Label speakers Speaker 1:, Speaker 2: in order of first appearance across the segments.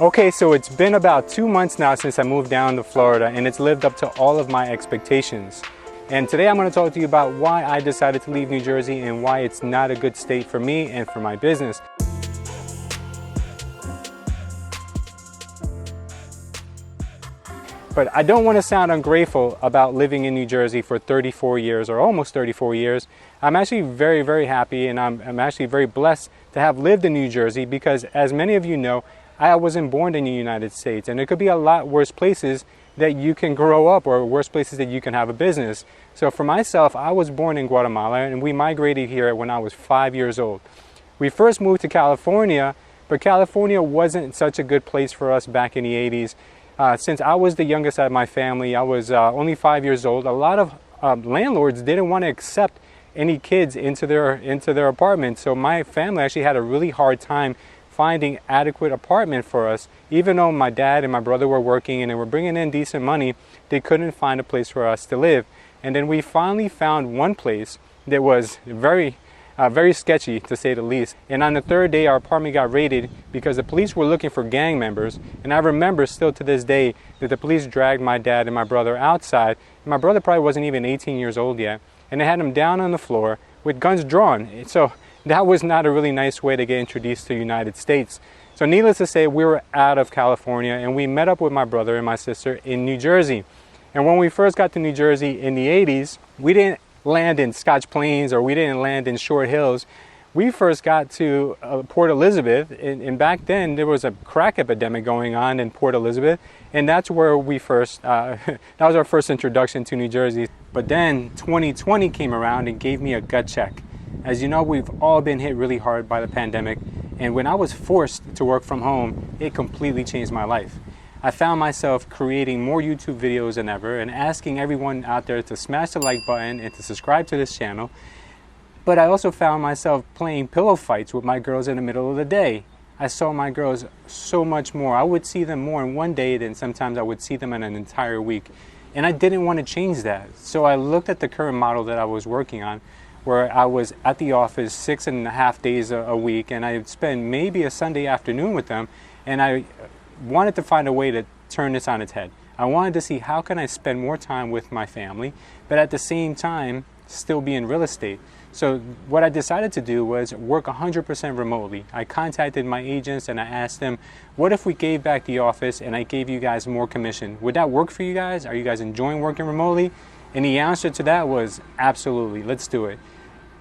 Speaker 1: Okay, so it's been about 2 months now since I moved down to Florida, and it's lived up to all of my expectations. And today I'm going to talk to you about why I decided to leave New Jersey and why it's not a good state for me and for my business. But I don't want to sound ungrateful about living in New Jersey for 34 years or almost 34 years. I'm actually very, very happy, and I'm actually very blessed to have lived in New Jersey because, as many of you know, I wasn't born in the United States, and there could be a lot worse places that you can grow up or worse places that you can have a business. So for myself, I was born in Guatemala, and we migrated here when I was 5 years old. We first moved to California, but California wasn't such a good place for us back in the 80s. Since I was the youngest out of my family, I was only 5 years old, a lot of landlords didn't want to accept any kids into their apartment. So my family actually had a really hard time finding adequate apartment for us. Even though my dad and my brother were working and they were bringing in decent money, they couldn't find a place for us to live. And then we finally found one place that was very sketchy, to say the least. And on the third day, our apartment got raided because the police were looking for gang members. And I remember still to this day that the police dragged my dad and my brother outside. And my brother probably wasn't even 18 years old yet. And they had him down on the floor with guns drawn. So that was not a really nice way to get introduced to the United States. So needless to say, we were out of California and we met up with my brother and my sister in New Jersey. And when we first got to New Jersey in the 80s, we didn't land in Scotch Plains or we didn't land in Short Hills. We first got to Port Elizabeth, and back then there was a crack epidemic going on in Port Elizabeth, and that's where we first, that was our first introduction to New Jersey. But then 2020 came around and gave me a gut check. As you know, we've all been hit really hard by the pandemic, and when I was forced to work from home, it completely changed my life. I found myself creating more YouTube videos than ever and asking everyone out there to smash the like button and to subscribe to this channel. But I also found myself playing pillow fights with my girls in the middle of the day. I saw my girls so much more. I would see them more in one day than sometimes I would see them in an entire week. And I didn't want to change that. So I looked at the current model that I was working on, where I was at the office 6.5 days a week, and I'd spend maybe a Sunday afternoon with them, and I wanted to find a way to turn this on its head. I wanted to see how can I spend more time with my family, but at the same time still be in real estate. So what I decided to do was work 100% remotely. I contacted my agents and I asked them, what if we gave back the office and I gave you guys more commission? Would that work for you guys? Are you guys enjoying working remotely? And the answer to that was absolutely, let's do it.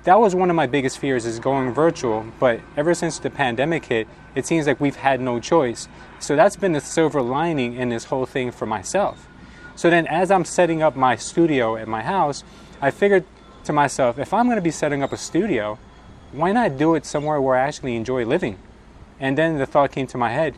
Speaker 1: That was one of my biggest fears, is going virtual, but ever since the pandemic hit, it seems like we've had no choice. So that's been the silver lining in this whole thing for myself. So then as I'm setting up my studio at my house, I figured to myself, if I'm going to be setting up a studio, why not do it somewhere where I actually enjoy living? And then the thought came to my head,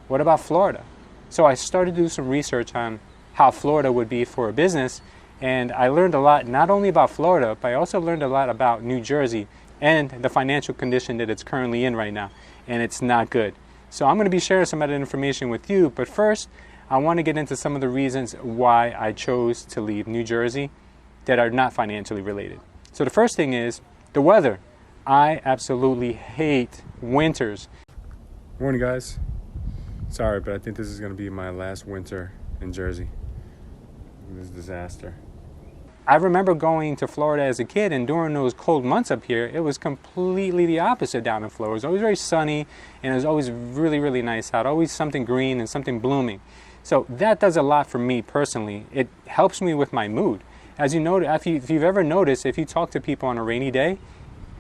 Speaker 1: what about Florida? So I started to do some research on how Florida would be for a business. And I learned a lot, not only about Florida, but I also learned a lot about New Jersey and the financial condition that it's currently in right now. And it's not good. So I'm going to be sharing some of that information with you. But first, I want to get into some of the reasons why I chose to leave New Jersey that are not financially related. So the first thing is the weather. I absolutely hate winters. Morning, guys. Sorry, but I think this is going to be my last winter in Jersey. This is a disaster. I remember going to Florida as a kid, and during those cold months up here, it was completely the opposite down in Florida. It was always very sunny, and it was always really, really nice out. Always something green and something blooming. So that does a lot for me personally. It helps me with my mood. As you know, if you've ever noticed, if you talk to people on a rainy day,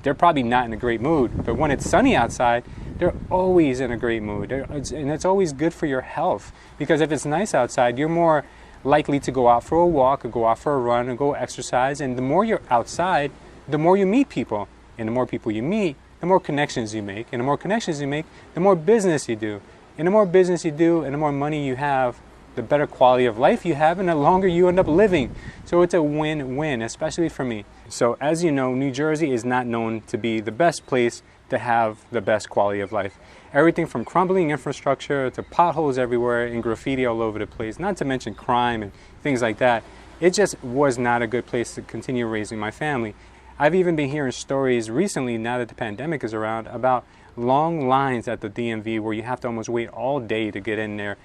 Speaker 1: they're probably not in a great mood. But when it's sunny outside, they're always in a great mood. And it's always good for your health. Because if it's nice outside, you're more likely to go out for a walk or go out for a run or go exercise. And the more you're outside, the more you meet people. And the more people you meet, the more connections you make. And the more connections you make, the more business you do. And the more business you do and the more money you have, the better quality of life you have and the longer you end up living. So it's a win-win, especially for me. So as you know, New Jersey is not known to be the best place to have the best quality of life. Everything from crumbling infrastructure to potholes everywhere and graffiti all over the place, not to mention crime and things like that. It just was not a good place to continue raising my family. I've even been hearing stories recently, now that the pandemic is around, about long lines at the DMV where you have to almost wait all day to get in there.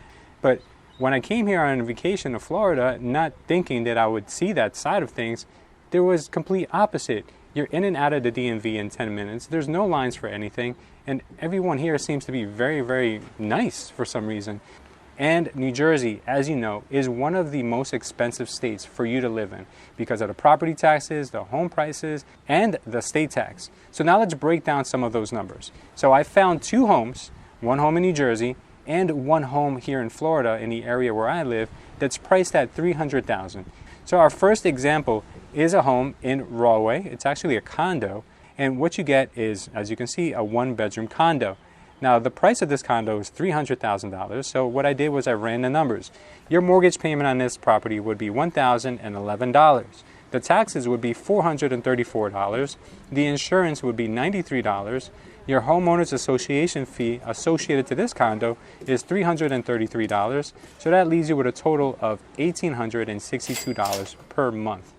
Speaker 1: But when I came here on vacation to Florida, not thinking that I would see that side of things, there was complete opposite. You're in and out of the DMV in 10 minutes. There's no lines for anything. And everyone here seems to be very, very nice for some reason. And New Jersey, as you know, is one of the most expensive states for you to live in because of the property taxes, the home prices, and the state tax. So now let's break down some of those numbers. So I found 2 homes, one home in New Jersey and one home here in Florida in the area where I live that's priced at $300,000. So our first example is a home in Rahway. It's actually a condo. And what you get is, as you can see, a 1-bedroom condo. Now, the price of this condo is $300,000, so what I did was I ran the numbers. Your mortgage payment on this property would be $1,011. The taxes would be $434. The insurance would be $93. Your homeowners association fee associated to this condo is $333. So that leaves you with a total of $1,862 per month.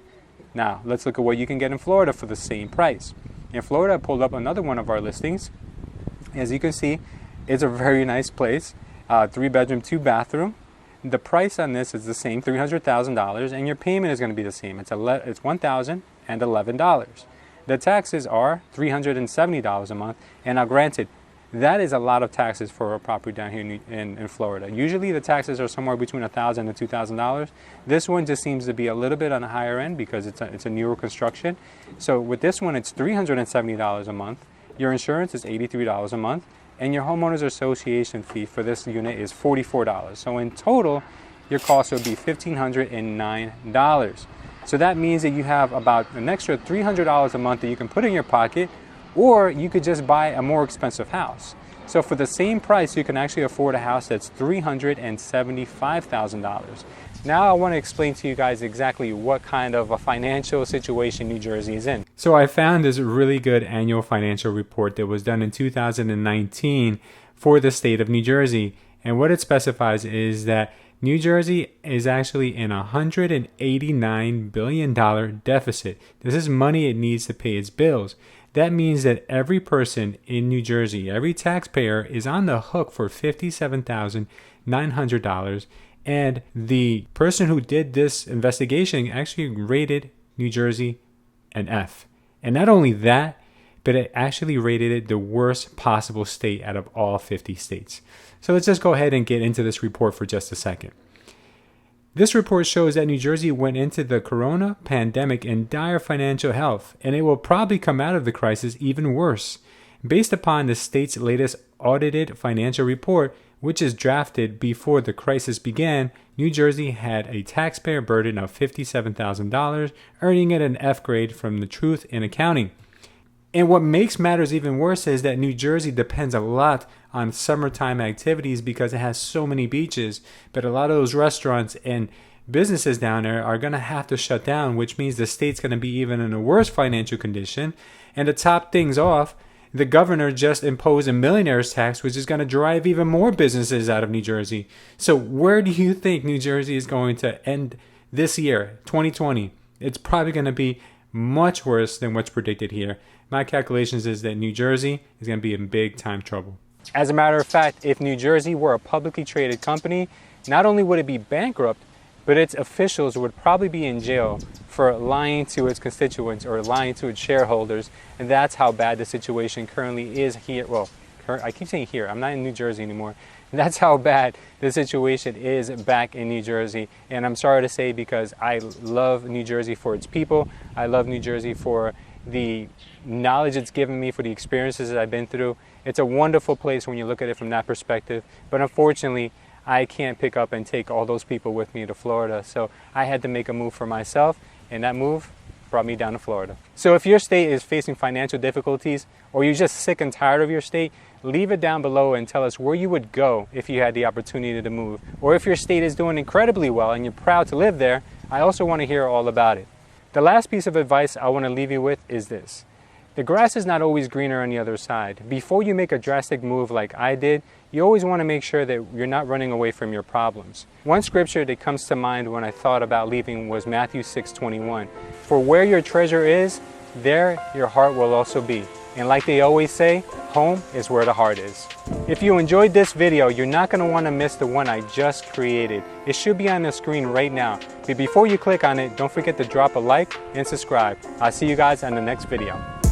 Speaker 1: Now, let's look at what you can get in Florida for the same price. In Florida, I pulled up another one of our listings. As you can see, it's a very nice place, 3-bedroom, 2-bathroom. The price on this is the same, $300,000, and your payment is going to be the same. It's $1,011. The taxes are $370 a month, and now granted, that is a lot of taxes for a property down here in Florida. Usually the taxes are somewhere between $1,000 and $2,000. This one just seems to be a little bit on the higher end because it's a newer construction. So with this one, it's $370 a month. Your insurance is $83 a month, and your homeowners association fee for this unit is $44. So in total, your cost would be $1,509. So that means that you have about an extra $300 a month that you can put in your pocket, or you could just buy a more expensive house. So for the same price, you can actually afford a house that's $375,000. Now I want to explain to you guys exactly what kind of a financial situation New Jersey is in. So I found this really good annual financial report that was done in 2019 for the state of New Jersey. And what it specifies is that New Jersey is actually in a $189 billion deficit. This is money it needs to pay its bills. That means that every person in New Jersey, every taxpayer is on the hook for $57,900. And the person who did this investigation actually rated New Jersey an F. And not only that, but it actually rated it the worst possible state out of all 50 states. So let's just go ahead and get into this report for just a second. This report shows that New Jersey went into the corona pandemic in dire financial health, and it will probably come out of the crisis even worse. Based upon the state's latest audited financial report, which is drafted before the crisis began, New Jersey had a taxpayer burden of $57,000, earning it an F grade from the Truth in Accounting. And what makes matters even worse is that New Jersey depends a lot on summertime activities because it has so many beaches, but a lot of those restaurants and businesses down there are going to have to shut down, which means the state's going to be even in a worse financial condition. And to top things off, the governor just imposed a millionaire's tax, which is going to drive even more businesses out of New Jersey. So where do you think New Jersey is going to end this year, 2020? It's probably going to be much worse than what's predicted here. My calculations is that New Jersey is going to be in big time trouble. As a matter of fact, if New Jersey were a publicly traded company, not only would it be bankrupt, but its officials would probably be in jail for lying to its constituents or lying to its shareholders. And that's how bad the situation currently is here. Well, I keep saying here, I'm not in New Jersey anymore. That's how bad the situation is back in New Jersey. And I'm sorry to say, because I love New Jersey for its people. I love New Jersey for the knowledge it's given me, for the experiences that I've been through. It's a wonderful place when you look at it from that perspective. But unfortunately, I can't pick up and take all those people with me to Florida. So I had to make a move for myself, and that move brought me down to Florida. So if your state is facing financial difficulties, or you're just sick and tired of your state, leave it down below and tell us where you would go if you had the opportunity to move. Or if your state is doing incredibly well and you're proud to live there, I also want to hear all about it. The last piece of advice I want to leave you with is this. The grass is not always greener on the other side. Before you make a drastic move like I did, you always want to make sure that you're not running away from your problems. One scripture that comes to mind when I thought about leaving was Matthew 6:21. For where your treasure is, there your heart will also be. And like they always say, home is where the heart is. If you enjoyed this video, you're not going to want to miss the one I just created. It should be on the screen right now. But before you click on it, don't forget to drop a like and subscribe. I'll see you guys on the next video.